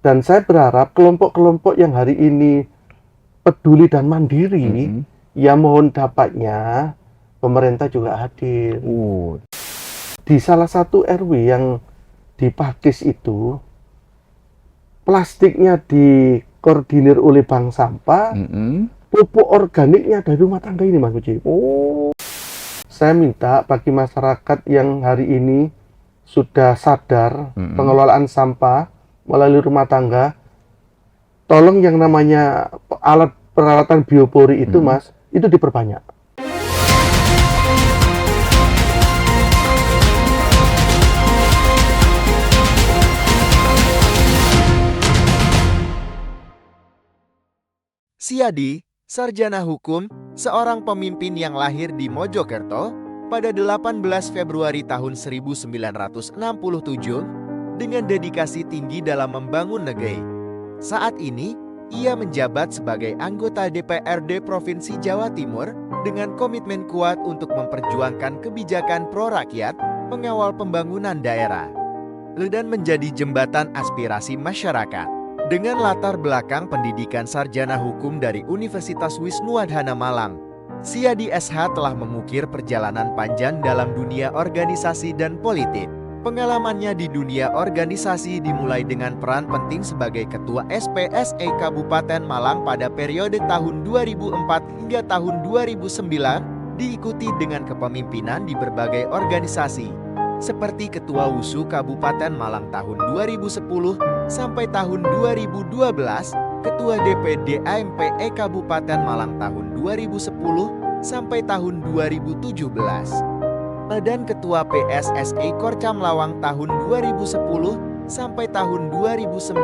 Dan saya berharap kelompok-kelompok yang hari ini peduli dan mandiri, ya mohon dapatnya pemerintah juga hadir. Di salah satu RW yang di Pakis itu, plastiknya dikoordinir oleh bank sampah, pupuk organiknya dari rumah tangga ini, Mas Puji. Saya minta bagi masyarakat yang hari ini sudah sadar pengelolaan sampah melalui rumah tangga, tolong yang namanya alat peralatan biopori itu, Mas, itu diperbanyak. Siadi, sarjana hukum, seorang pemimpin yang lahir di Mojokerto pada 18 Februari tahun 1967 dengan dedikasi tinggi dalam membangun negeri. Saat ini, ia menjabat sebagai anggota DPRD Provinsi Jawa Timur dengan komitmen kuat untuk memperjuangkan kebijakan pro-rakyat, mengawal pembangunan daerah, dan menjadi jembatan aspirasi masyarakat. Dengan latar belakang pendidikan sarjana hukum dari Universitas Wisnuwardhana Malang, Siadi SH telah mengukir perjalanan panjang dalam dunia organisasi dan politik. Pengalamannya di dunia organisasi dimulai dengan peran penting sebagai Ketua SPSE Kabupaten Malang pada periode tahun 2004 hingga tahun 2009, diikuti dengan kepemimpinan di berbagai organisasi, seperti Ketua WUSU Kabupaten Malang tahun 2010 sampai tahun 2012, Ketua DPD AMPE Kabupaten Malang tahun 2010 sampai tahun 2017, dan Ketua PSSI Korcam Lawang tahun 2010 sampai tahun 2019.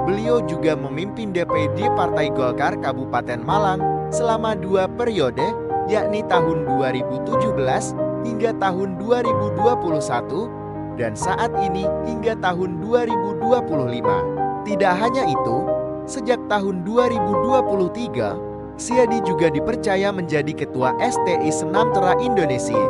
Beliau juga memimpin DPD Partai Golkar Kabupaten Malang selama 2 periode, yakni tahun 2017 hingga tahun 2021, dan saat ini hingga tahun 2025. Tidak hanya itu, sejak tahun 2023, Siadi juga dipercaya menjadi Ketua STI Senam-Tera Indonesia,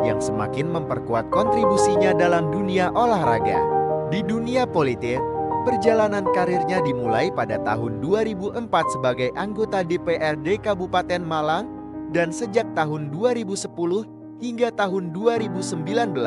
yang semakin memperkuat kontribusinya dalam dunia olahraga. Di dunia politik, perjalanan karirnya dimulai pada tahun 2004 sebagai anggota DPRD Kabupaten Malang, dan sejak tahun 2010 hingga tahun 2019,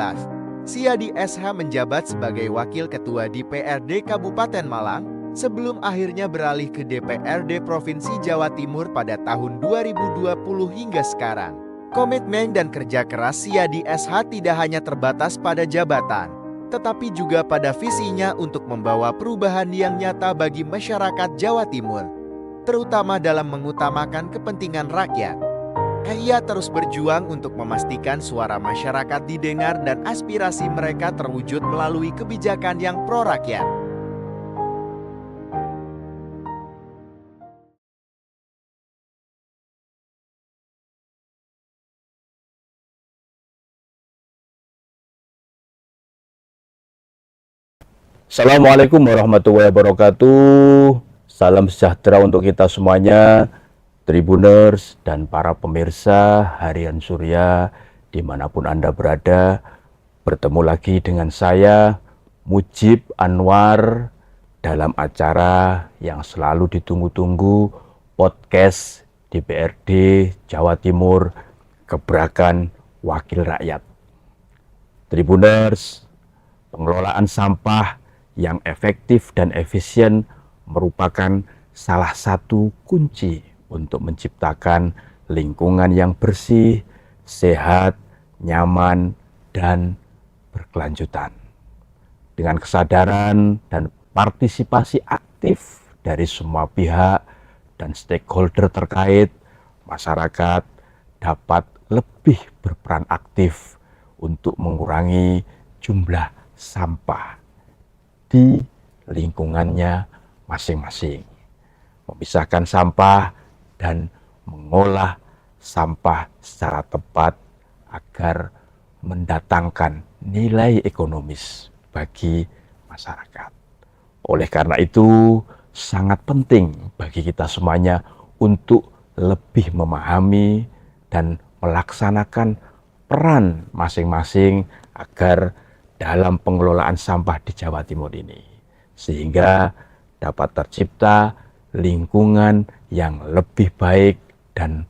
Siadi SH menjabat sebagai Wakil Ketua DPRD Kabupaten Malang sebelum akhirnya beralih ke DPRD Provinsi Jawa Timur pada tahun 2020 hingga sekarang. Komitmen dan kerja keras Siadi SH tidak hanya terbatas pada jabatan, tetapi juga pada visinya untuk membawa perubahan yang nyata bagi masyarakat Jawa Timur, terutama dalam mengutamakan kepentingan rakyat. Ia terus berjuang untuk memastikan suara masyarakat didengar dan aspirasi mereka terwujud melalui kebijakan yang pro-rakyat. Assalamualaikum warahmatullahi wabarakatuh. Salam sejahtera untuk kita semuanya, Tribuners dan para pemirsa Harian Surya dimanapun Anda berada. Bertemu lagi dengan saya, Mujib Anwar, dalam acara yang selalu ditunggu-tunggu, podcast DPRD Jawa Timur, Gebrakan Wakil Rakyat. Tribuners, pengelolaan sampah yang efektif dan efisien merupakan salah satu kunci untuk menciptakan lingkungan yang bersih, sehat, nyaman, dan berkelanjutan. Dengan kesadaran dan partisipasi aktif dari semua pihak dan stakeholder terkait, masyarakat dapat lebih berperan aktif untuk mengurangi jumlah sampah di lingkungannya masing-masing, memisahkan sampah dan mengolah sampah secara tepat agar mendatangkan nilai ekonomis bagi masyarakat. Oleh karena itu, sangat penting bagi kita semuanya untuk lebih memahami dan melaksanakan peran masing-masing agar dalam pengelolaan sampah di Jawa Timur ini sehingga dapat tercipta lingkungan yang lebih baik dan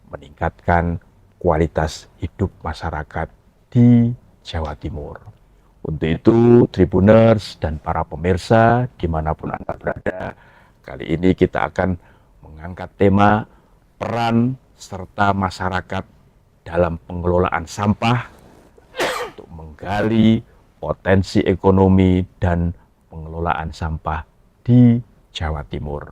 meningkatkan kualitas hidup masyarakat di Jawa Timur. Untuk itu, Tribuners dan para pemirsa dimanapun Anda berada, kali ini kita akan mengangkat tema peran serta masyarakat dalam pengelolaan sampah untuk menggali potensi ekonomi dan pengelolaan sampah di Jawa Timur.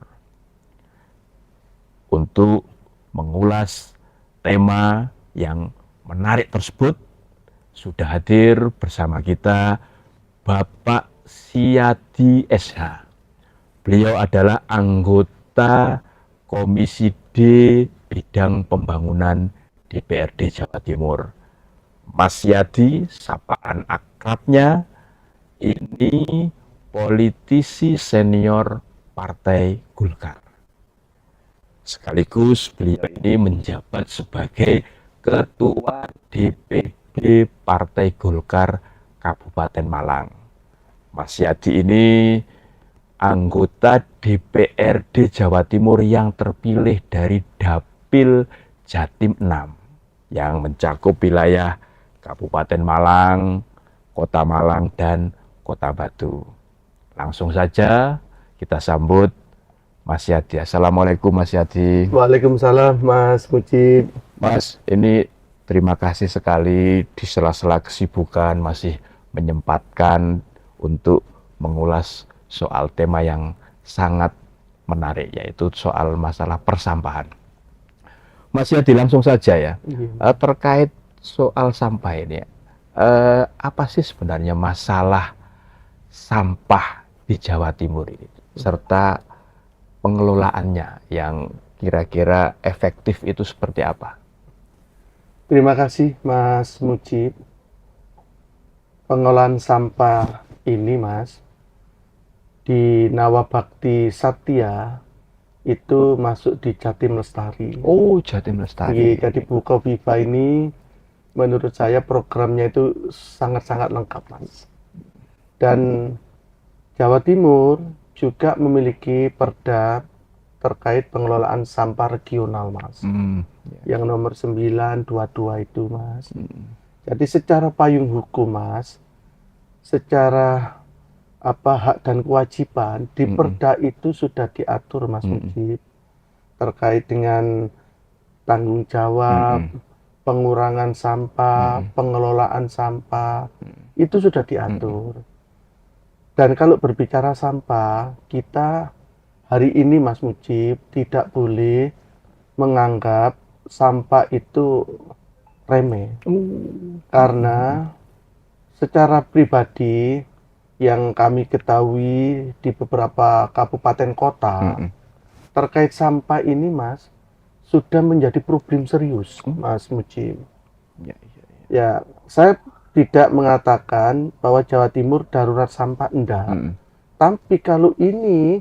Untuk mengulas tema yang menarik tersebut, sudah hadir bersama kita Bapak Siadi SH. Beliau adalah anggota Komisi D Bidang Pembangunan DPRD Jawa Timur. Mas Siadi, sapaan akrabnya, ini politisi senior Partai Golkar. Sekaligus beliau ini menjabat sebagai Ketua DPD Partai Golkar Kabupaten Malang. Mas Siadi ini anggota DPRD Jawa Timur yang terpilih dari Dapil Jatim 6 yang mencakup wilayah Kabupaten Malang, Kota Malang, dan Kota Batu. Langsung saja kita sambut Mas Siadi. Assalamualaikum Mas Siadi. Waalaikumsalam Mas Mujib. Mas, ini terima kasih sekali di sela-sela kesibukan masih menyempatkan untuk mengulas soal tema yang sangat menarik, yaitu soal masalah persampahan. Mas Yadi, langsung saja ya, terkait soal sampah ini, apa sih sebenarnya masalah sampah di Jawa Timur ini, serta pengelolaannya yang kira-kira efektif itu seperti apa? Terima kasih Mas Mujib. Pengelolaan sampah ini, Mas, di Nawabakti Satya itu masuk di Jatim Lestari. Oh, Jatim Lestari. Jadi Bu Kofifa ini menurut saya programnya itu sangat-sangat lengkap, Mas. Dan Jawa Timur juga memiliki perda terkait pengelolaan sampah regional, Mas. Yang nomor 922 itu, Mas. Jadi secara payung hukum, Mas, secara hak dan kewajiban di perda itu sudah diatur, Mas Mujib, terkait dengan tanggung jawab, pengurangan sampah, pengelolaan sampah, itu sudah diatur. Dan kalau berbicara sampah, kita hari ini, Mas Mujib, tidak boleh menganggap sampah itu remeh. Karena secara pribadi yang kami ketahui di beberapa kabupaten kota terkait sampah ini, Mas, sudah menjadi problem serius, Mas Mujib. Ya, saya tidak mengatakan bahwa Jawa Timur darurat sampah, enggak. Tapi kalau ini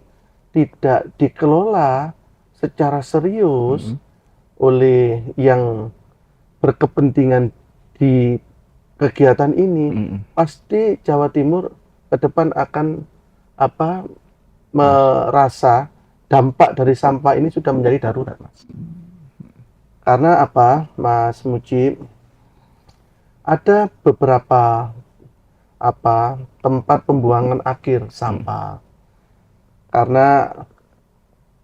tidak dikelola secara serius oleh yang berkepentingan di kegiatan ini, pasti Jawa Timur ke depan akan merasa dampak dari sampah ini sudah menjadi darurat, Mas. Karena apa, Mas Mujib? Ada beberapa tempat pembuangan akhir sampah. Karena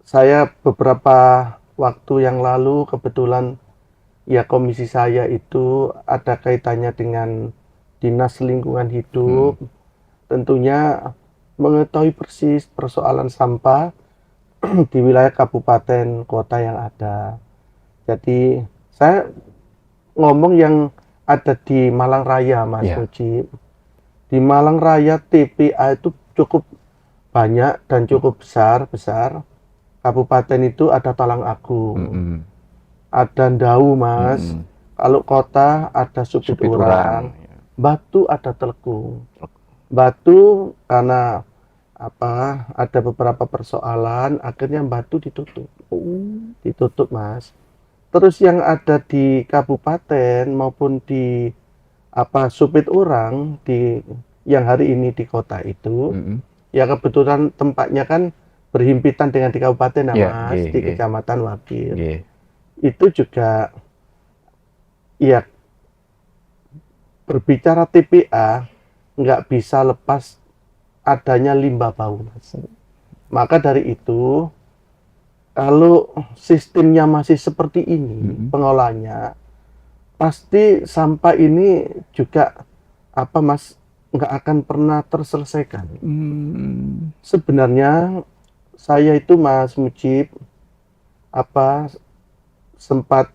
saya beberapa waktu yang lalu kebetulan ya komisi saya itu ada kaitannya dengan Dinas Lingkungan Hidup. Tentunya mengetahui persis persoalan sampah di wilayah kabupaten kota yang ada. Jadi saya ngomong yang ada di Malang Raya, Mas Mujib. Di Malang Raya TPA itu cukup banyak dan cukup besar. Kabupaten itu ada Talang Agung, ada Ndau, Mas. Kalau kota ada Supit Urang, Batu ada Telukung. Batu karena ada beberapa persoalan, akhirnya Batu ditutup. Ditutup, Mas. Terus yang ada di kabupaten maupun di Supit Urang yang hari ini di kota itu, Ya kebetulan tempatnya kan berhimpitan dengan di kabupaten Iya, Mas, nggih, di nggih. Kecamatan Wakil. Nggih. Itu juga ya berbicara TPA nggak bisa lepas adanya limbah bau Mas. Maka dari itu kalau sistemnya masih seperti ini pengolahannya, pasti sampah ini juga apa Mas nggak akan pernah terselesaikan. Sebenarnya saya itu Mas Mujib apa sempat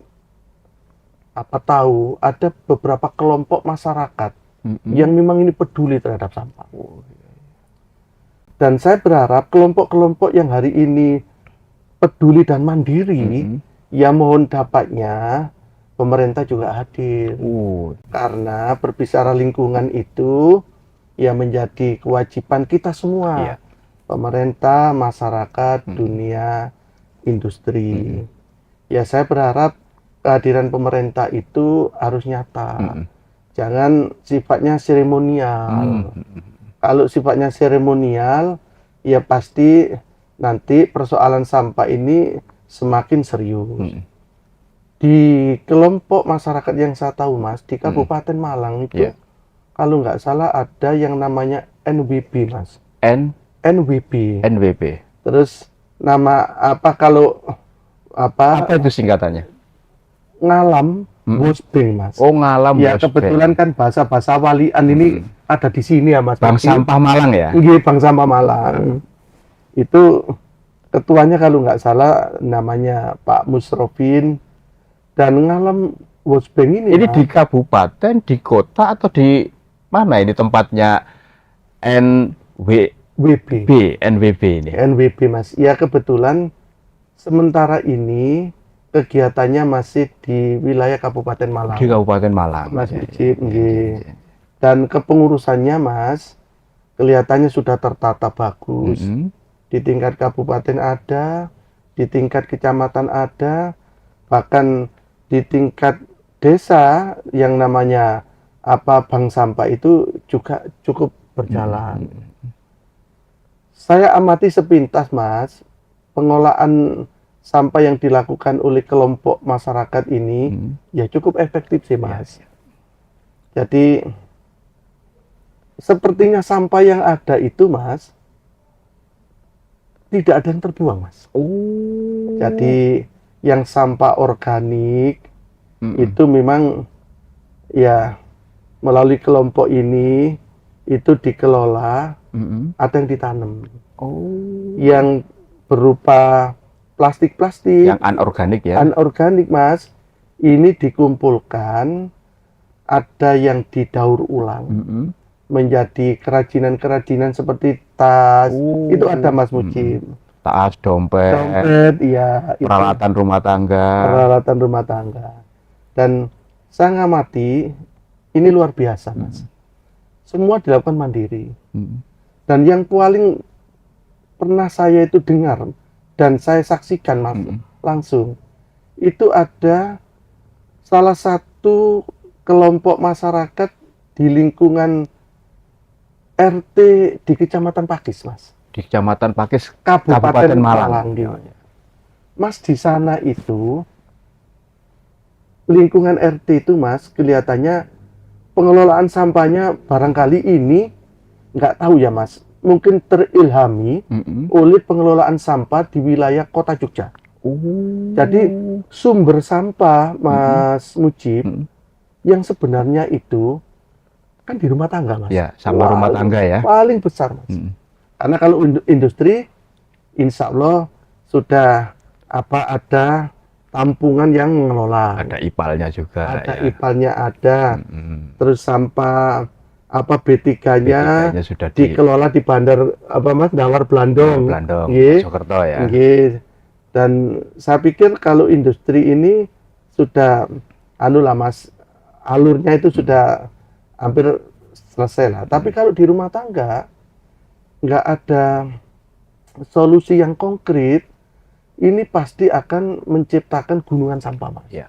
tahu ada beberapa kelompok masyarakat yang memang ini peduli terhadap sampah. Dan saya berharap kelompok-kelompok yang hari ini peduli dan mandiri, ya mohon dapatnya pemerintah juga hadir. Karena berbicara lingkungan itu ya menjadi kewajiban kita semua. Iya. Pemerintah, masyarakat, dunia, industri. Ya saya berharap kehadiran pemerintah itu harus nyata. Jangan sifatnya seremonial. Kalau sifatnya seremonial, ya pasti nanti persoalan sampah ini semakin serius. Di kelompok masyarakat yang saya tahu Mas, di Kabupaten Malang itu, Iya. kalau nggak salah ada yang namanya NWB Mas. NWB. NWB. Terus nama apa kalau Apa itu singkatannya? ngalam Bosbeng Mas. Oh, ngalam Ya Bosbeng. kebetulan kan bahasa walian ini ada di sini ya Mas. Bank Sampah Malang ya? Iya, Bank Sampah Malang. Itu ketuanya kalau nggak salah namanya Pak Musrofin dan ngalam Bosbeng ini. Ini Mas, di kabupaten, di kota, atau di mana ini tempatnya NWB ini? NWB Mas. Ya kebetulan sementara ini kegiatannya masih di wilayah Kabupaten Malang. Di Kabupaten Malang. Mas Ya, Mujib, ya, nggih. ya. Dan kepengurusannya Mas kelihatannya sudah tertata bagus. Di tingkat kabupaten ada, di tingkat kecamatan ada, bahkan di tingkat desa yang namanya bank sampah itu juga cukup berjalan. Saya amati sepintas Mas, pengolahan sampah yang dilakukan oleh kelompok masyarakat ini ya cukup efektif sih Mas. Jadi sepertinya sampah yang ada itu Mas tidak ada yang terbuang Mas. Jadi yang sampah organik itu memang ya melalui kelompok ini itu dikelola, ada yang ditanam. Yang berupa plastik-plastik, Yang anorganik ya? anorganik Mas, ini dikumpulkan, ada yang didaur ulang menjadi kerajinan-kerajinan seperti tas. Itu ada Mas Mujib. Tas, dompet, Dompet, iya, itu. peralatan rumah tangga. Peralatan rumah tangga. Dan saya ngamati ini luar biasa Mas. Semua dilakukan mandiri. Dan yang paling pernah saya itu dengar dan saya saksikan Mas langsung, itu ada salah satu kelompok masyarakat di lingkungan RT di Kecamatan Pakis Mas. Di Kecamatan Pakis, Kabupaten Malang. Malang. Mas di sana itu lingkungan RT itu Mas kelihatannya pengelolaan sampahnya barangkali ini nggak tahu ya Mas, mungkin terilhami oleh pengelolaan sampah di wilayah Kota Jogja. Jadi sumber sampah Mas Mujib yang sebenarnya itu kan di rumah tangga Mas. Ya, sampah rumah tangga ya. Paling besar Mas. Karena kalau industri insya Allah sudah ada tampungan yang mengelola. Ada ipalnya juga. Ada ya. ipalnya ada. Terus sampah B3-nya sudah dikelola di bandar Mas Dawar Blandong. Nggih. Mojokerto ya. Nggih. Dan saya pikir kalau industri ini sudah lah Mas, alurnya itu sudah hampir selesai lah. Tapi kalau di rumah tangga nggak ada solusi yang konkret, ini pasti akan menciptakan gunungan sampah Mas. Ya.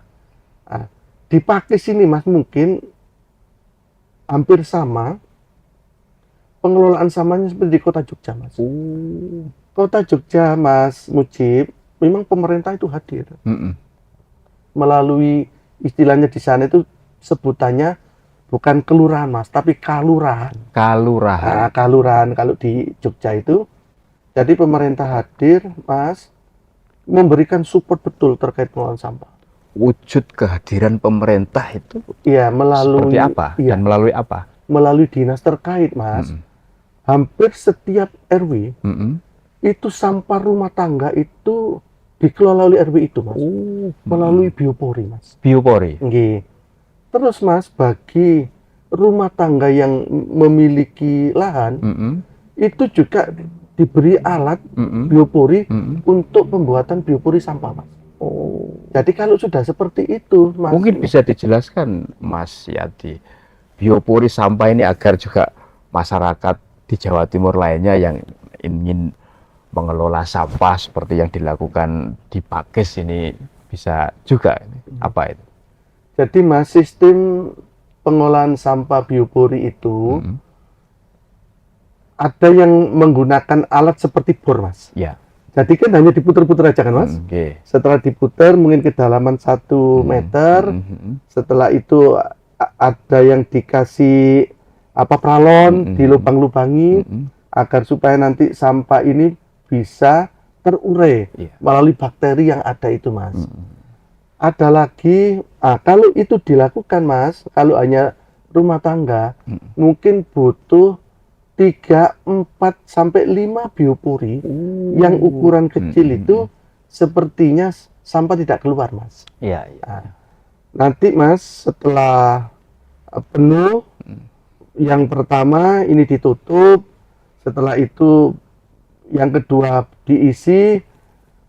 Nah, di Pakis ini Mas mungkin hampir sama. pengelolaan sampahnya seperti di Kota Jogja, Mas. Kota Jogja, Mas Mujib, memang pemerintah itu hadir melalui istilahnya di sana itu sebutannya bukan kelurahan, Mas, tapi kalurahan. Kalurahan. Nah, kalurahan kalau di Jogja itu. Jadi pemerintah hadir, Mas, memberikan support betul terkait pengelolaan sampah. Wujud kehadiran pemerintah itu Iya, melalui seperti apa dan melalui apa? melalui dinas terkait, Mas. Hampir setiap RW itu sampah rumah tangga itu dikelola oleh RW itu, Mas. Melalui biopori, Mas. Biopori. Nggih. Terus, Mas, bagi rumah tangga yang memiliki lahan itu juga diberi alat biopori untuk pembuatan biopori sampah, Mas. Jadi kalau sudah seperti itu, Mas. Mungkin bisa dijelaskan, Mas Yadi, biopori sampah ini agar juga masyarakat di Jawa Timur lainnya yang ingin mengelola sampah seperti yang dilakukan di Pakis ini bisa juga. Apa itu? Jadi, Mas, sistem pengolahan sampah biopori itu ada yang menggunakan alat seperti bor, Mas. Ya. Jadi kan hanya diputer-puter aja kan, Mas. Setelah diputer mungkin kedalaman 1 meter. Setelah itu ada yang dikasih pralon dilubang-lubangi agar supaya nanti sampah ini bisa terurai melalui bakteri yang ada itu, Mas. Ada lagi, kalau itu dilakukan, Mas, kalau hanya rumah tangga, mungkin butuh 3, 4, sampai 5 biopori yang ukuran kecil itu sepertinya sampah tidak keluar, Mas. Iya. Nanti, Mas, setelah penuh, yang pertama ini ditutup, setelah itu yang kedua diisi,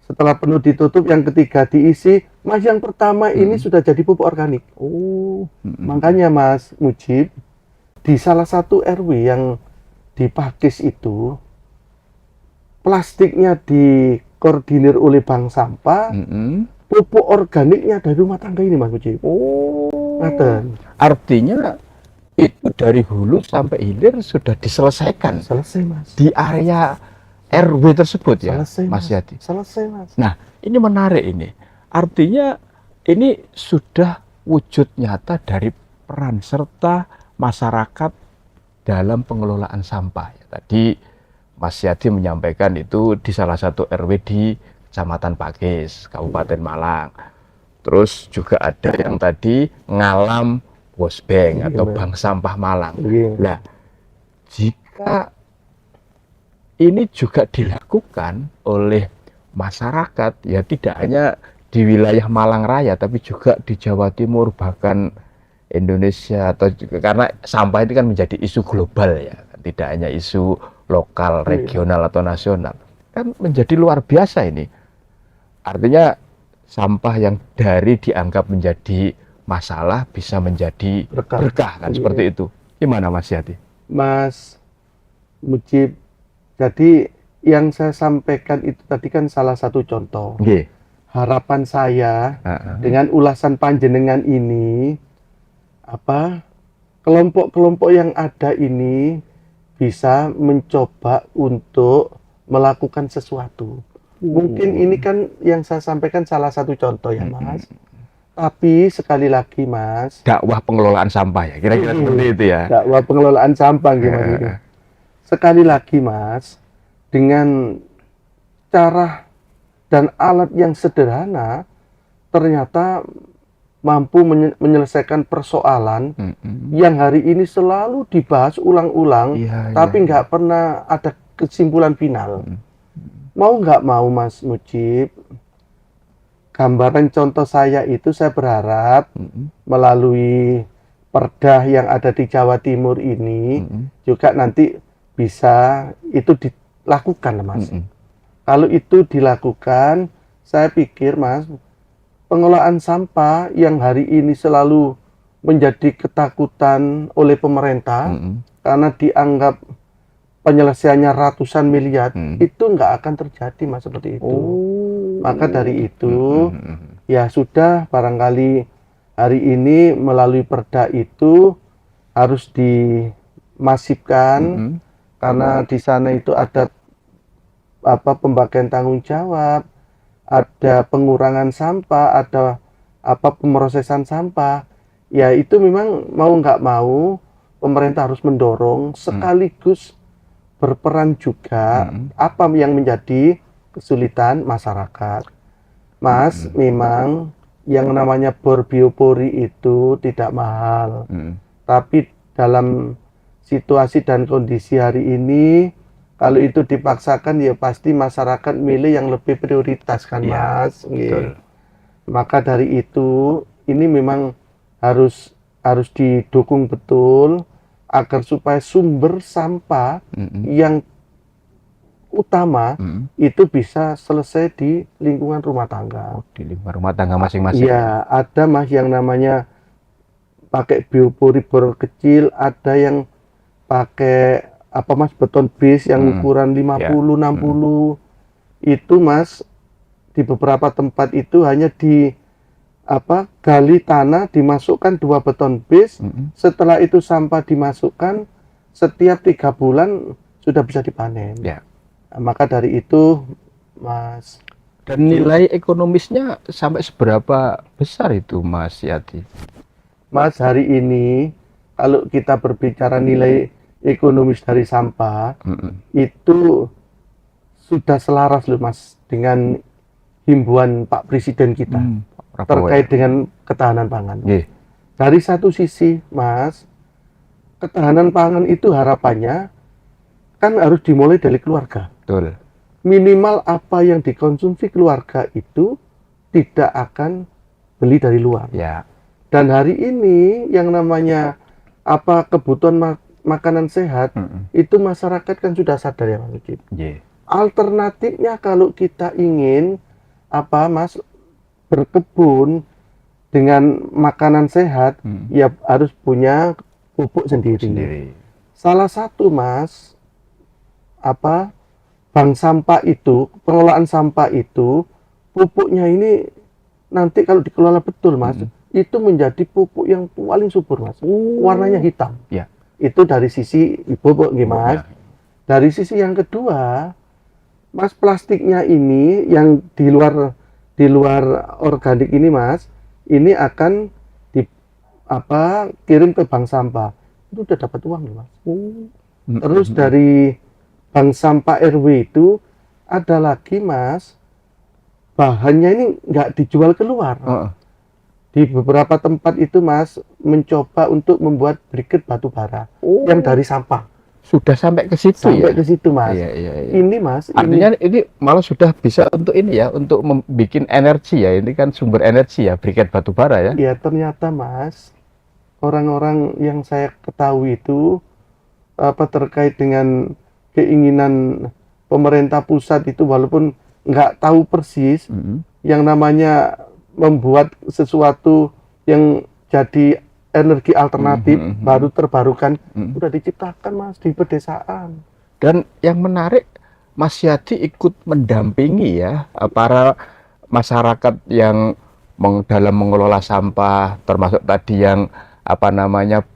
setelah penuh ditutup, yang ketiga diisi, Mas, yang pertama ini sudah jadi pupuk organik. Makanya, Mas Mujib, di salah satu RW yang di Pakis itu, plastiknya dikoordinir oleh bank sampah, pupuk organiknya dari rumah tangga ini, Mas Mujib. Artinya itu dari hulu sampai hilir sudah diselesaikan. Selesai, Mas. Di area RW tersebut ya, Selesai, Mas Yadi. Selesai, Mas. Nah, ini menarik ini. Artinya ini sudah wujud nyata dari peran serta masyarakat dalam pengelolaan sampah. Tadi Mas Yadi menyampaikan itu di salah satu RW di Kecamatan Pakis, Kabupaten Malang. Terus juga ada yang tadi Ngalam Wosbank atau Bank Sampah Malang. Nah, jika ini juga dilakukan oleh masyarakat, ya tidak hanya di wilayah Malang Raya, tapi juga di Jawa Timur, bahkan Indonesia, atau juga, karena sampah itu kan menjadi isu global ya, tidak hanya isu lokal, regional atau nasional, kan menjadi luar biasa ini. Artinya sampah yang dari dianggap menjadi masalah bisa menjadi berkah kan, seperti itu. Gimana, Mas Yadi? Mas Mujib, jadi yang saya sampaikan itu tadi kan salah satu contoh. Harapan saya dengan ulasan panjenengan ini, kelompok-kelompok yang ada ini bisa mencoba untuk melakukan sesuatu. Mungkin ini kan yang saya sampaikan salah satu contoh ya, Mas. Tapi sekali lagi, Mas, dakwah pengelolaan sampah ya, kira-kira seperti itu ya. Dakwah pengelolaan sampah gimana itu. Sekali lagi, Mas, dengan cara dan alat yang sederhana ternyata mampu menyelesaikan persoalan yang hari ini selalu dibahas ulang-ulang, tapi nggak pernah ada kesimpulan final. Mau nggak mau, Mas Mujib, gambaran contoh saya itu saya berharap melalui perda yang ada di Jawa Timur ini juga nanti bisa itu dilakukan, Mas. Kalau itu dilakukan, saya pikir, Mas, pengelolaan sampah yang hari ini selalu menjadi ketakutan oleh pemerintah karena dianggap penyelesaiannya ratusan miliar, itu nggak akan terjadi, Mas, seperti itu. Maka dari itu, ya sudah, barangkali hari ini melalui perda itu harus dimasifkan karena di sana itu ada pembagian tanggung jawab, ada pengurangan sampah, ada pemrosesan sampah. Ya itu memang mau nggak mau pemerintah harus mendorong sekaligus berperan juga apa yang menjadi kesulitan masyarakat. Mas, memang yang namanya bor biopori itu tidak mahal. Tapi dalam situasi dan kondisi hari ini, kalau itu dipaksakan ya pasti masyarakat milih yang lebih prioritas kan, Ya, Mas. betul. Maka dari itu ini memang harus didukung betul agar supaya sumber sampah yang utama itu bisa selesai di lingkungan rumah tangga. Di lingkungan rumah tangga masing-masing. Iya, ada Mas yang namanya pakai biopori bor kecil, ada yang pakai Mas beton base yang ukuran 50 60. Itu Mas di beberapa tempat itu hanya di gali tanah, dimasukkan 2 beton base. Setelah itu sampah dimasukkan, setiap 3 bulan sudah bisa dipanen. Ya. Nah, maka dari itu Mas, Dan nilai ekonomisnya sampai seberapa besar itu, Mas Yati? Mas, hari ini kalau kita berbicara nilai ekonomis dari sampah, itu sudah selaras loh Mas dengan himbauan Pak Presiden kita terkait dengan ketahanan pangan. Dari satu sisi Mas, ketahanan pangan itu harapannya kan harus dimulai dari keluarga. Betul. Minimal apa yang dikonsumsi keluarga itu tidak akan beli dari luar. Ya. Dan hari ini yang namanya kebutuhan makanan sehat itu masyarakat kan sudah sadar ya Mas Ucip. Alternatifnya kalau kita ingin Mas berkebun dengan makanan sehat, ya harus punya pupuk sendiri. Salah satu Mas bank sampah itu, pengelolaan sampah itu, pupuknya ini nanti kalau dikelola betul Mas, itu menjadi pupuk yang paling subur Mas. Warnanya hitam. Ya. Itu dari sisi pupuk Mas. Dari sisi yang kedua, Mas, plastiknya ini yang di luar organik ini Mas, ini akan kirim ke bank sampah. Itu udah dapat uang loh Mas. Terus dari bank sampah RW itu ada lagi Mas, bahannya ini nggak dijual keluar. Di beberapa tempat itu Mas mencoba untuk membuat briket batu bara yang dari sampah. Sudah sampai ke situ sampai ya? ke situ Mas. Iya. Ini Mas, artinya ini malah sudah bisa untuk ini ya, untuk membuat energi ya. Ini kan sumber energi ya, briket batu bara ya. Ya ternyata Mas, orang-orang yang saya ketahui itu terkait dengan keinginan pemerintah pusat itu, walaupun nggak tahu persis yang namanya membuat sesuatu yang jadi energi alternatif baru terbarukan udah diciptakan Mas di pedesaan. Dan yang menarik, Mas Yadi ikut mendampingi ya para masyarakat yang dalam mengelola sampah, termasuk tadi yang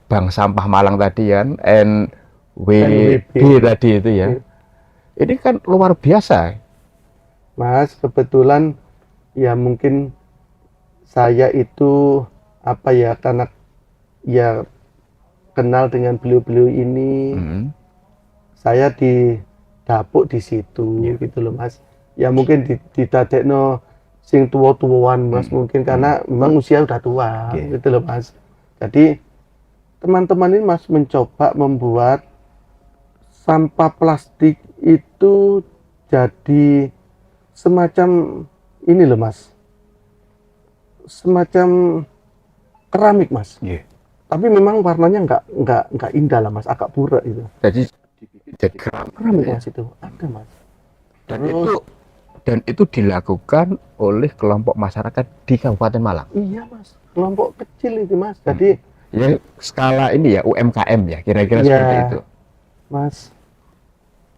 Bank Sampah Malang tadi kan, NWB tadi itu ya. Ini kan luar biasa. Mas, kebetulan ya mungkin saya itu karena ya kenal dengan beliau-beliau ini, saya didapuk di situ gitu loh Mas. Ya mungkin didadekno sing tua-tuaan Mas, mungkin karena memang usia udah tua gitu loh Mas. Jadi teman-teman ini Mas mencoba membuat sampah plastik itu jadi semacam ini loh Mas, semacam keramik Mas. Tapi memang warnanya nggak indah lah Mas, agak burak itu. Jadi keramik Mas itu ada Mas. Dan itu dilakukan oleh kelompok masyarakat di Kabupaten Malang. Iya Mas, kelompok kecil itu Mas. Jadi ya skala ini ya UMKM ya, kira-kira seperti itu. Mas,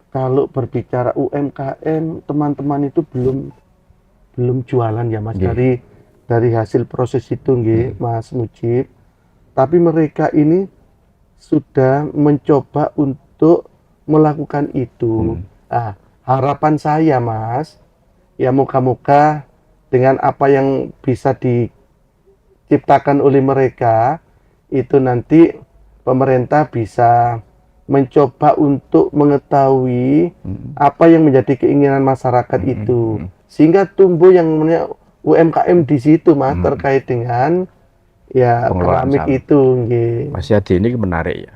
kalau berbicara UMKM, teman-teman itu belum jualan ya Mas, dari hasil proses itu Mas Mujib. Tapi mereka ini sudah mencoba untuk melakukan itu. Nah, harapan saya Mas, ya moga-moga dengan apa yang bisa diciptakan oleh mereka, itu nanti pemerintah bisa mencoba untuk mengetahui apa yang menjadi keinginan masyarakat itu, sehingga tumbuh yang namanya UMKM di situ Mas, terkait dengan ya Pengelolaan keramik sampah. itu. Nggih. Mas Yadi, ini menarik ya.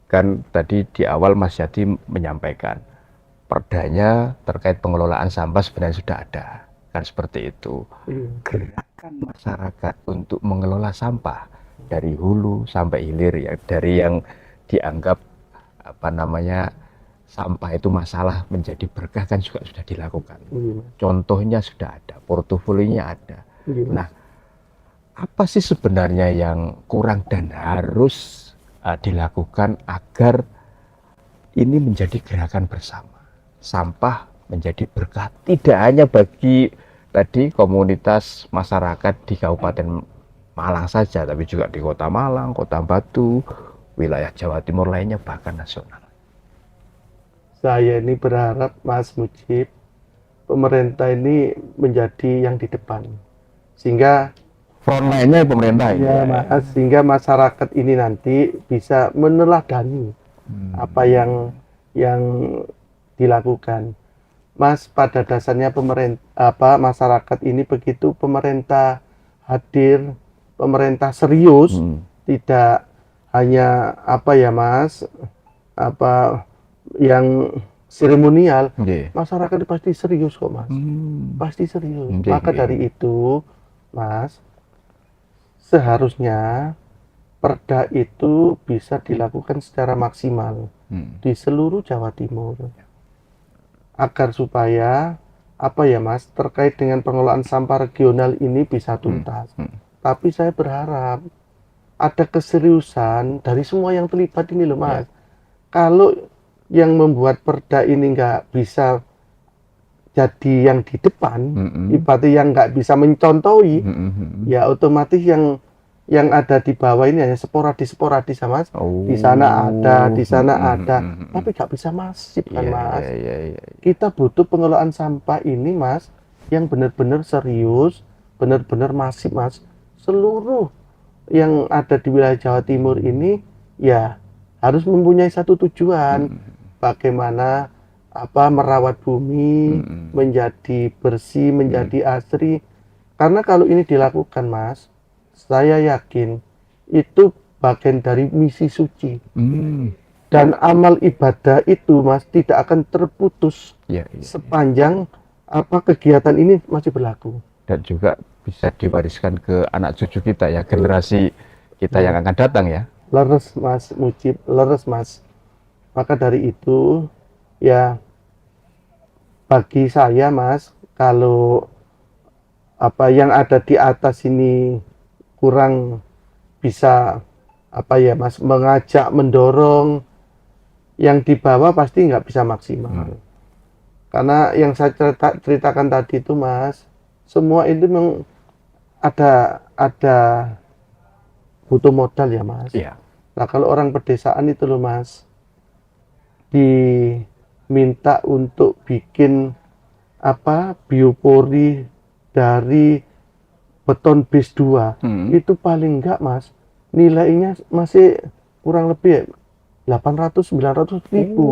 Kan tadi di awal Mas Yadi menyampaikan perdanya terkait pengelolaan sampah sebenarnya sudah ada. Kan seperti itu. Gerakan masyarakat untuk mengelola sampah dari hulu sampai hilir ya, dari yang dianggap sampah itu masalah menjadi berkah kan juga sudah dilakukan. Contohnya sudah ada, portofolionya ada. Nah, apa sih sebenarnya yang kurang dan harus dilakukan agar ini menjadi gerakan bersama? Sampah menjadi berkah tidak hanya bagi tadi komunitas masyarakat di Kabupaten Malang saja, tapi juga di Kota Malang, Kota Batu, wilayah Jawa Timur lainnya, bahkan nasional. Saya ini berharap Mas Mujib, pemerintah ini menjadi yang di depan, sehingga frontline-nya pemerintah ya Mas, sehingga masyarakat ini nanti bisa meneladani apa yang dilakukan. Mas, pada dasarnya masyarakat ini begitu pemerintah hadir, pemerintah serius, tidak hanya Mas, yang seremonial, masyarakat itu pasti serius kok Mas, pasti serius. Maka dari itu Mas, seharusnya perda itu bisa dilakukan secara maksimal di seluruh Jawa Timur, agar supaya Mas, terkait dengan pengelolaan sampah regional ini bisa tuntas. Tapi saya berharap ada keseriusan dari semua yang terlibat ini loh Mas. Kalau yang membuat perda ini nggak bisa jadi yang di depan, ibaratnya yang nggak bisa mencontohi, ya otomatis yang ada di bawah ini hanya sporadis Mas. Di sana ada, di sana ada, tapi nggak bisa masif kan Mas. Kita butuh pengelolaan sampah ini Mas, yang benar-benar serius, benar-benar masif Mas. Seluruh yang ada di wilayah Jawa Timur ini ya harus mempunyai satu tujuan, bagaimana merawat bumi menjadi bersih, menjadi asri. Karena kalau ini dilakukan Mas, saya yakin itu bagian dari misi suci. Dan amal ibadah itu Mas tidak akan terputus sepanjang kegiatan ini masih berlaku. Dan juga bisa diwariskan ke anak cucu kita ya, generasi kita yang akan datang ya. Leres Mas Mujib, leres Mas. Maka dari itu ya bagi saya Mas, kalau yang ada di atas ini kurang bisa Mas mengajak, mendorong, yang di bawah pasti nggak bisa maksimal. Karena yang saya ceritakan tadi itu Mas, semua itu memang ada butuh modal ya Mas. Nah kalau orang pedesaan itu loh Mas, diminta untuk bikin biopori dari beton base 2, itu paling enggak Mas, nilainya masih kurang lebih 800-900 ribu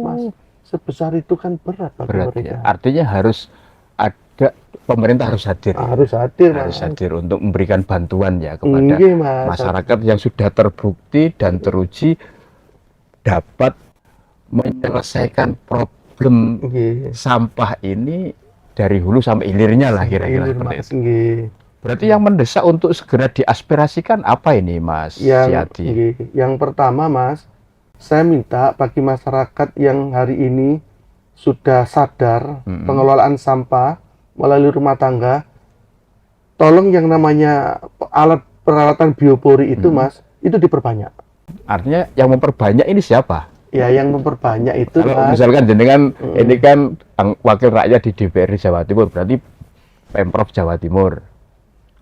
Mas. Sebesar itu kan berat bagi mereka. Ya. Artinya harus ada, pemerintah harus hadir. Harus hadir untuk memberikan bantuan ya kepada masyarakat yang sudah terbukti dan teruji dapat menyelesaikan problem sampah ini dari hulu sampai hilirnya lah, kira-kira seperti itu. Berarti yang mendesak untuk segera diaspirasikan apa ini Mas Yadi? Yang pertama Mas, saya minta bagi masyarakat yang hari ini sudah sadar pengelolaan sampah melalui rumah tangga, tolong yang namanya alat peralatan biopori itu Mas, itu diperbanyak. Artinya yang memperbanyak ini siapa? Ya yang memperbanyak itu kalau Mas, misalkan jenengan ini kan wakil rakyat di DPRD Jawa Timur, berarti Pemprov Jawa Timur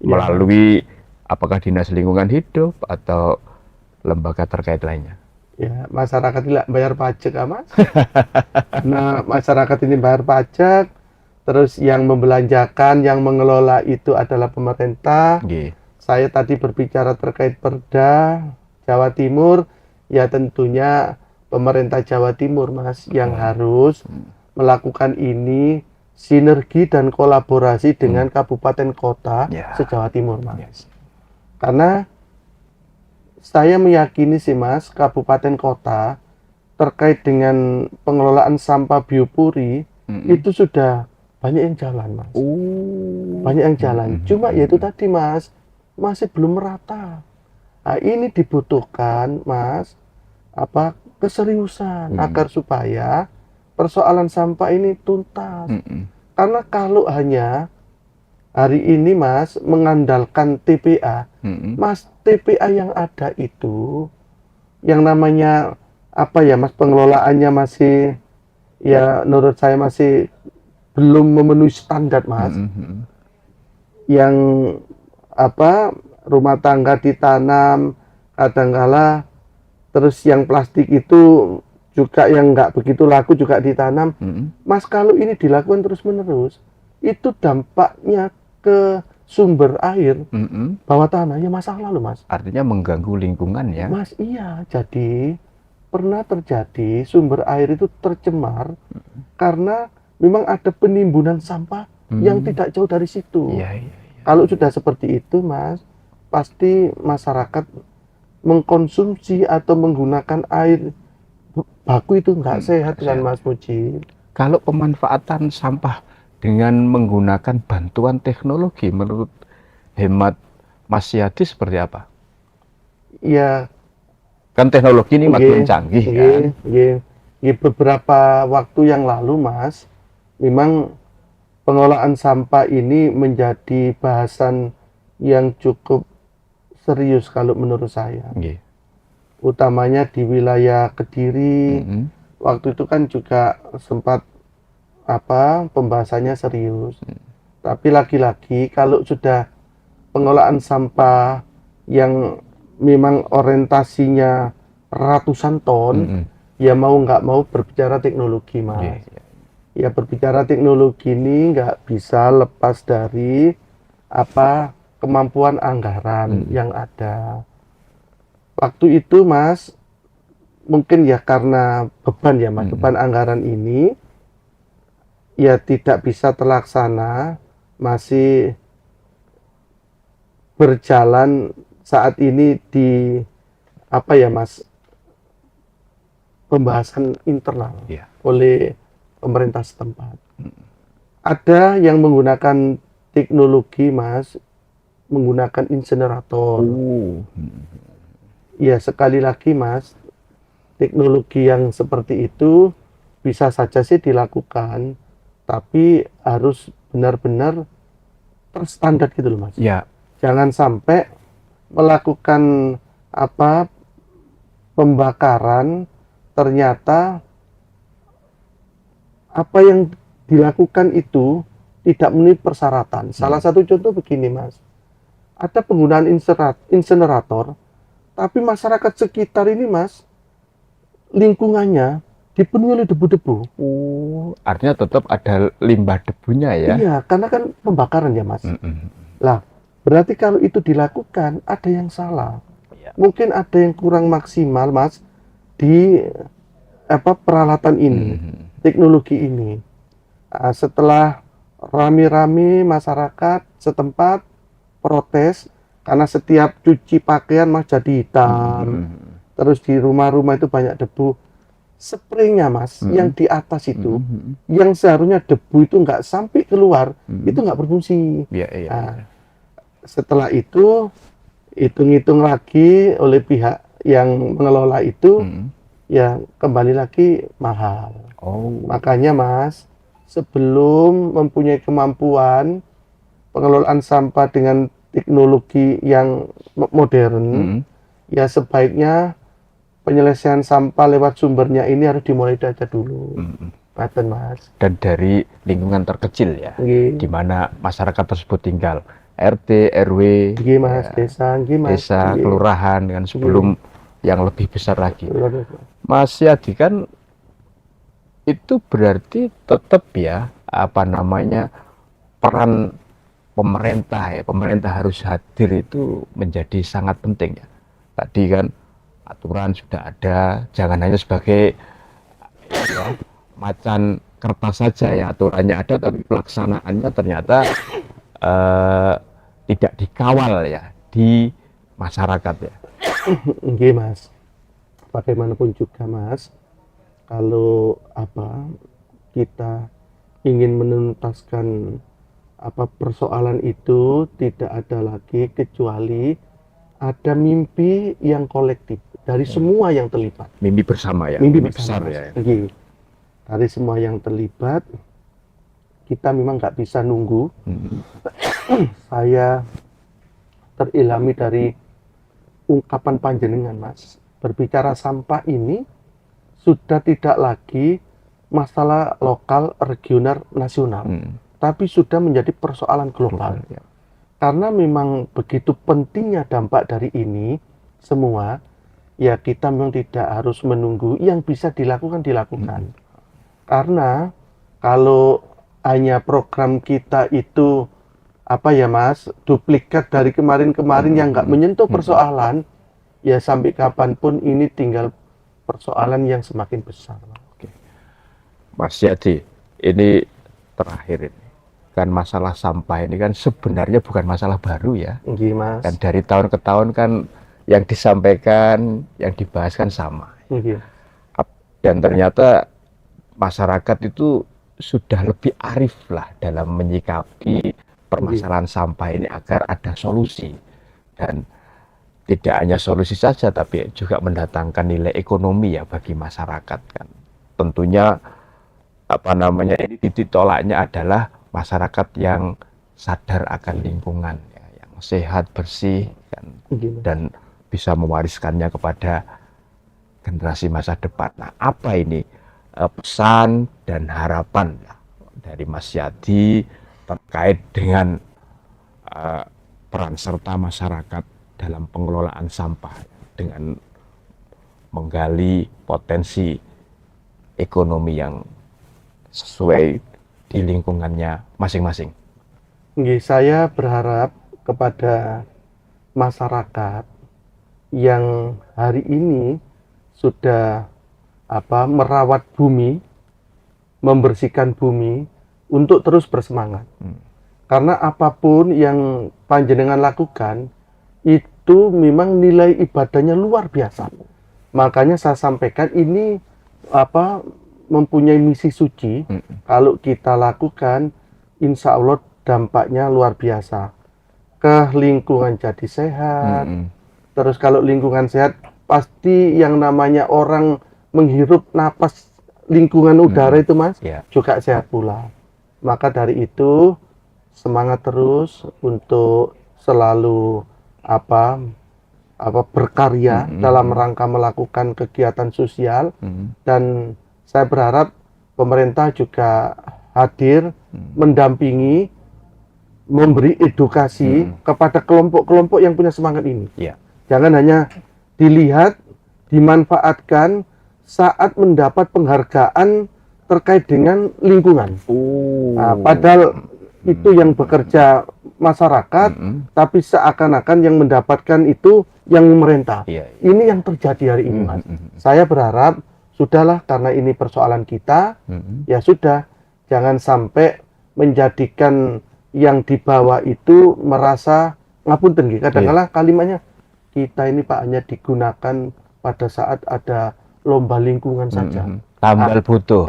melalui apakah Dinas Lingkungan Hidup atau lembaga terkait lainnya? Ya, masyarakat tidak bayar pajak, Mas. Karena masyarakat ini bayar pajak, terus yang membelanjakan, yang mengelola itu adalah pemerintah. Nggih. Saya tadi berbicara terkait Perda Jawa Timur, ya tentunya pemerintah Jawa Timur, Mas, yang harus melakukan ini sinergi dan kolaborasi dengan kabupaten kota Ya. se-Jawa Timur, Mas. Yes. Karena saya meyakini sih, Mas, kabupaten kota terkait dengan pengelolaan sampah biopuri itu sudah banyak yang jalan, Mas. Banyak yang jalan. Cuma ya itu tadi, Mas, masih belum merata. Nah, ini dibutuhkan, Mas, keseriusan agar supaya persoalan sampah ini tuntas. Karena kalau hanya hari ini, Mas, mengandalkan TPA, Mas, TPA yang ada itu, yang namanya Mas, pengelolaannya masih, ya menurut saya masih belum memenuhi standar, Mas. Yang rumah tangga ditanam, kadangkala terus yang plastik itu juga yang nggak begitu laku juga ditanam. Mas, kalau ini dilakukan terus-menerus, itu dampaknya ke sumber air bawah tanah ya masalah loh, Mas. Artinya mengganggu lingkungan ya. Mas, iya. Jadi pernah terjadi sumber air itu tercemar karena memang ada penimbunan sampah yang tidak jauh dari situ. Iya. Kalau sudah seperti itu, Mas, pasti masyarakat mengkonsumsi atau menggunakan air baku itu nggak sehat kan, Mas Muji. Kalau pemanfaatan sampah dengan menggunakan bantuan teknologi, menurut hemat Mas Yadi seperti apa? Ya, Kan teknologi ini makin canggih kan? Beberapa waktu yang lalu, Mas, memang pengelolaan sampah ini menjadi bahasan yang cukup serius kalau menurut saya. Utamanya di wilayah Kediri. Waktu itu kan juga sempat pembahasannya serius. Tapi lagi-lagi kalau sudah pengelolaan sampah yang memang orientasinya ratusan ton, ya mau nggak mau berbicara teknologi, Mas. Ya berbicara teknologi ini nggak bisa lepas dari kemampuan anggaran yang ada. Waktu itu, Mas, mungkin ya karena beban ya, Mas, beban anggaran ini ya tidak bisa terlaksana, masih berjalan saat ini di Mas, pembahasan internal oleh pemerintah setempat. Ada yang menggunakan teknologi, Mas, menggunakan insinerator. Ya, sekali lagi, Mas, teknologi yang seperti itu bisa saja sih dilakukan, tapi harus benar-benar terstandar gitu loh, Mas. Ya. Jangan sampai melakukan pembakaran, ternyata apa yang dilakukan itu tidak memenuhi persyaratan. Salah satu contoh begini, Mas. Ada penggunaan insinerator, tapi masyarakat sekitar ini, Mas, lingkungannya dipenuhi oleh debu-debu. Artinya tetap ada limbah debunya ya? Iya, karena kan pembakaran ya, Mas. Lah, berarti kalau itu dilakukan, ada yang salah. Mungkin ada yang kurang maksimal, Mas, di peralatan ini, teknologi ini. Setelah rame-rame masyarakat setempat protes, karena setiap cuci pakaian, Mas, jadi hitam. Terus di rumah-rumah itu banyak debu. Spraynya, Mas, yang di atas itu, yang seharusnya debu itu nggak sampai keluar, itu nggak berfungsi. Setelah itu, hitung-hitung lagi oleh pihak yang mengelola itu, ya kembali lagi mahal. Makanya, Mas, sebelum mempunyai kemampuan pengelolaan sampah dengan teknologi yang modern, ya sebaiknya penyelesaian sampah lewat sumbernya ini harus dimulai dari dulu. Mas. Dan dari lingkungan terkecil ya, di mana masyarakat tersebut tinggal, RT, RW, Mas, desa, kelurahan, dengan sebelum yang lebih besar lagi. Luar biasa. Mas Yadi kan itu berarti tetap ya peran pemerintah ya, pemerintah harus hadir itu menjadi sangat penting ya. Tadi kan aturan sudah ada, jangan hanya sebagai ya, macan kertas saja ya, aturannya ada tapi pelaksanaannya ternyata tidak dikawal ya di masyarakat ya. Oke Mas, bagaimanapun juga Mas, kalau kita ingin menuntaskan persoalan itu, tidak ada lagi kecuali ada mimpi yang kolektif dari semua yang terlibat. Mimpi bersama ya, Mimpi besar bersama, ya. Oke. Dari semua yang terlibat, kita memang nggak bisa nunggu. Saya terilhami dari ungkapan panjenengan Mas, berbicara sampah ini sudah tidak lagi masalah lokal, regional, nasional, tapi sudah menjadi persoalan global. Ya. Karena memang begitu pentingnya dampak dari ini semua, ya kita memang tidak harus menunggu, yang bisa dilakukan. Karena kalau hanya program kita itu Mas, duplikat dari kemarin-kemarin yang nggak menyentuh persoalan, ya sampai kapanpun ini tinggal persoalan yang semakin besar. Oke. Mas Yadi, ini terakhir ini. Kan masalah sampah ini kan sebenarnya bukan masalah baru ya. Mas. Dan dari tahun ke tahun kan yang disampaikan, yang dibahas kan sama. Dan ternyata masyarakat itu sudah lebih arif lah dalam menyikapi permasalahan sampah ini agar ada solusi. Dan tidak hanya solusi saja, tapi juga mendatangkan nilai ekonomi ya bagi masyarakat kan. Tentunya ini titik tolaknya adalah masyarakat yang sadar akan lingkungan, ya, yang sehat, bersih, kan, dan bisa mewariskannya kepada generasi masa depan. Nah, apa ini pesan dan harapan dari Mas Yadi terkait dengan peran serta masyarakat dalam pengelolaan sampah dengan menggali potensi ekonomi yang sesuai di lingkungannya masing-masing. Saya berharap kepada masyarakat yang hari ini sudah merawat bumi, membersihkan bumi, untuk terus bersemangat. Karena apapun yang panjenengan lakukan itu memang nilai ibadahnya luar biasa. Makanya saya sampaikan ini mempunyai misi suci. Kalau kita lakukan, insya Allah dampaknya luar biasa. Ke lingkungan jadi sehat. Terus kalau lingkungan sehat, pasti yang namanya orang menghirup napas lingkungan udara itu Mas, juga sehat pula. Maka dari itu semangat terus untuk selalu berkarya dalam rangka melakukan kegiatan sosial. Dan saya berharap pemerintah juga hadir mendampingi, memberi edukasi kepada kelompok-kelompok yang punya semangat ini. Jangan hanya dilihat, dimanfaatkan saat mendapat penghargaan terkait dengan lingkungan. Padahal itu yang bekerja masyarakat, tapi seakan-akan yang mendapatkan itu yang pemerintah. Ini yang terjadi hari ini, Mas. Saya berharap sudahlah, karena ini persoalan kita, ya sudah, jangan sampai menjadikan yang di bawah itu merasa ngapunten. Kadang-kadang kalimatnya, kita ini Pak hanya digunakan pada saat ada lomba lingkungan saja. Tambal butuh.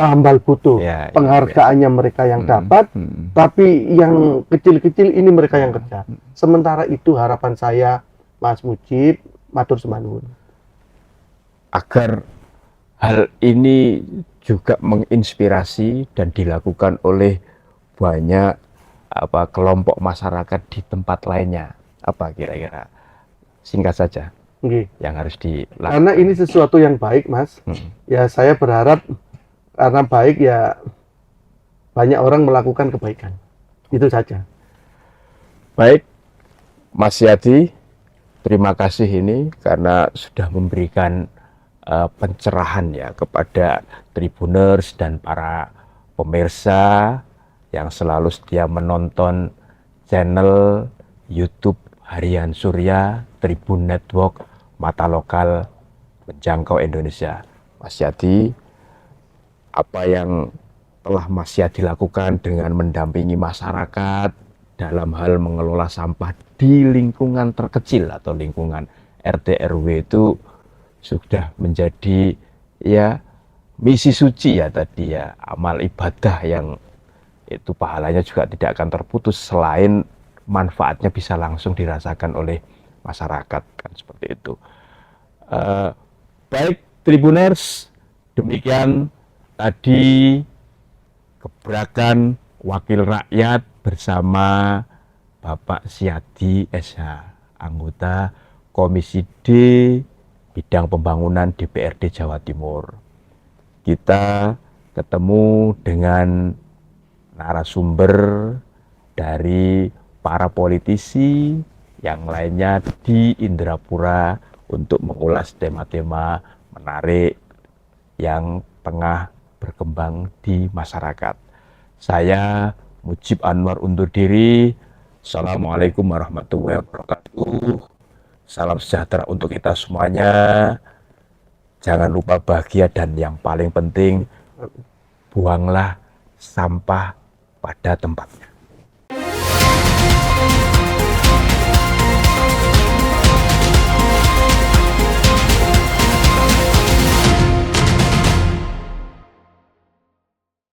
Penghargaannya mereka yang dapat, tapi yang kecil-kecil ini mereka yang kerja. Sementara itu harapan saya, Mas Mujib, matur sembah, agar hal ini juga menginspirasi dan dilakukan oleh banyak kelompok masyarakat di tempat lainnya. Apa kira-kira? Singkat saja. Yang harus dilakukan. Karena ini sesuatu yang baik, Mas. Ya saya berharap karena baik ya banyak orang melakukan kebaikan. Itu saja. Baik, Mas Yadi, terima kasih ini karena sudah memberikan pencerahan ya kepada Tribuners dan para pemirsa yang selalu setia menonton channel YouTube Harian Surya Tribun Network, mata lokal menjangkau Indonesia. Mas Yadi, apa yang telah Mas Yadi lakukan dengan mendampingi masyarakat dalam hal mengelola sampah di lingkungan terkecil atau lingkungan RT RW itu sudah menjadi ya misi suci ya tadi ya, amal ibadah yang itu pahalanya juga tidak akan terputus selain manfaatnya bisa langsung dirasakan oleh masyarakat, kan seperti itu. Baik Tribuners, demikian tadi gebrakan wakil rakyat bersama Bapak Syadi SH, anggota Komisi D Bidang Pembangunan DPRD Jawa Timur. Kita ketemu dengan narasumber dari para politisi yang lainnya di Indrapura untuk mengulas tema-tema menarik yang tengah berkembang di masyarakat. Saya Mujib Anwar undur diri. Assalamualaikum warahmatullahi wabarakatuh. Salam sejahtera untuk kita semuanya. Jangan lupa bahagia dan yang paling penting, buanglah sampah pada tempatnya.